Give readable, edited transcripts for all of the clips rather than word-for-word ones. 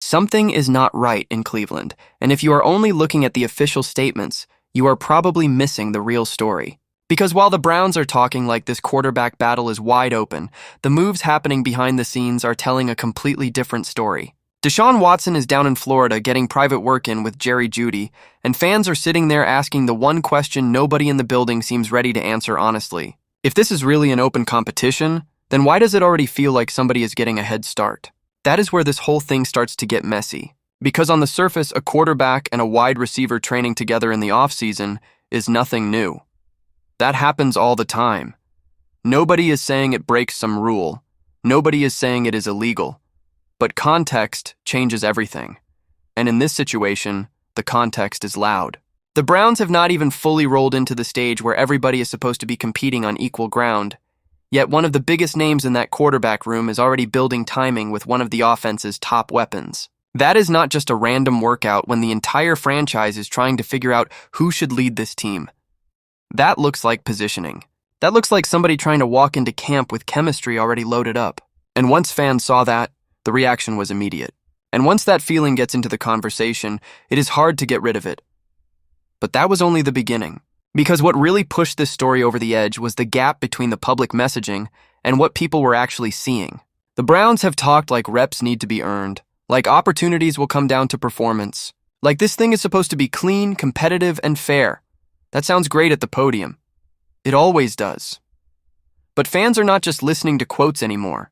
Something is not right in Cleveland, and if you are only looking at the official statements, you are probably missing the real story. Because while the Browns are talking like this quarterback battle is wide open, the moves happening behind the scenes are telling a completely different story. Deshaun Watson is down in Florida getting private work in with Jerry Jeudy, and fans are sitting there asking the one question nobody in the building seems ready to answer honestly. If this is really an open competition, then why does it already feel like somebody is getting a head start? That is where this whole thing starts to get messy. Because on the surface, a quarterback and a wide receiver training together in the offseason is nothing new. That happens all the time. Nobody is saying it breaks some rule. Nobody is saying it is illegal. But context changes everything. And in this situation, the context is loud. The Browns have not even fully rolled into the stage where everybody is supposed to be competing on equal ground. Yet one of the biggest names in that quarterback room is already building timing with one of the offense's top weapons. That is not just a random workout when the entire franchise is trying to figure out who should lead this team. That looks like positioning. That looks like somebody trying to walk into camp with chemistry already loaded up. And once fans saw that, the reaction was immediate. And once that feeling gets into the conversation, it is hard to get rid of it. But that was only the beginning. Because what really pushed this story over the edge was the gap between the public messaging and what people were actually seeing. The Browns have talked like reps need to be earned, like opportunities will come down to performance, like this thing is supposed to be clean, competitive, and fair. That sounds great at the podium. It always does. But fans are not just listening to quotes anymore.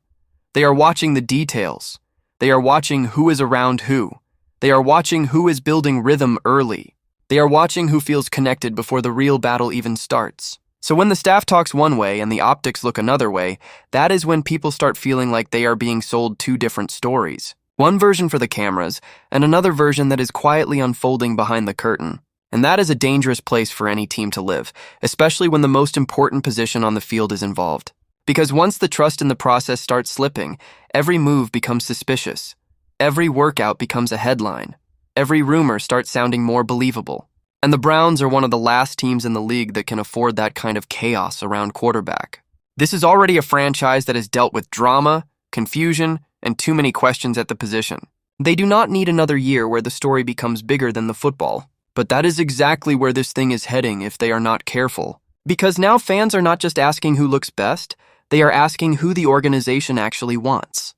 They are watching the details. They are watching who is around who. They are watching who is building rhythm early. They are watching who feels connected before the real battle even starts. So when the staff talks one way and the optics look another way, that is when people start feeling like they are being sold two different stories. One version for the cameras, and another version that is quietly unfolding behind the curtain. And that is a dangerous place for any team to live, especially when the most important position on the field is involved. Because once the trust in the process starts slipping, every move becomes suspicious. Every workout becomes a headline. Every rumor starts sounding more believable. And the Browns are one of the last teams in the league that can afford that kind of chaos around quarterback. This is already a franchise that has dealt with drama, confusion, and too many questions at the position. They do not need another year where the story becomes bigger than the football. But that is exactly where this thing is heading if they are not careful. Because now fans are not just asking who looks best, they are asking who the organization actually wants.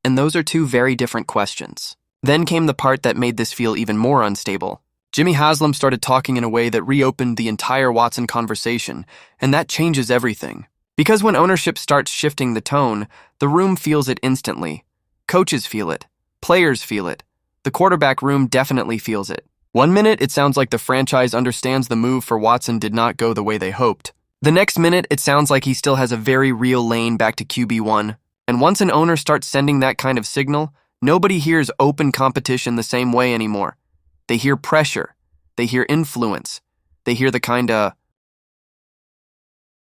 And those are two very different questions. Then came the part that made this feel even more unstable. Jimmy Haslam started talking in a way that reopened the entire Watson conversation, and that changes everything. Because when ownership starts shifting the tone, the room feels it instantly. Coaches feel it. Players feel it. The quarterback room definitely feels it. One minute, it sounds like the franchise understands the move for Watson did not go the way they hoped. The next minute, it sounds like he still has a very real lane back to QB1. And once an owner starts sending that kind of signal, nobody hears open competition the same way anymore. They hear pressure. They hear influence. They hear the kind of,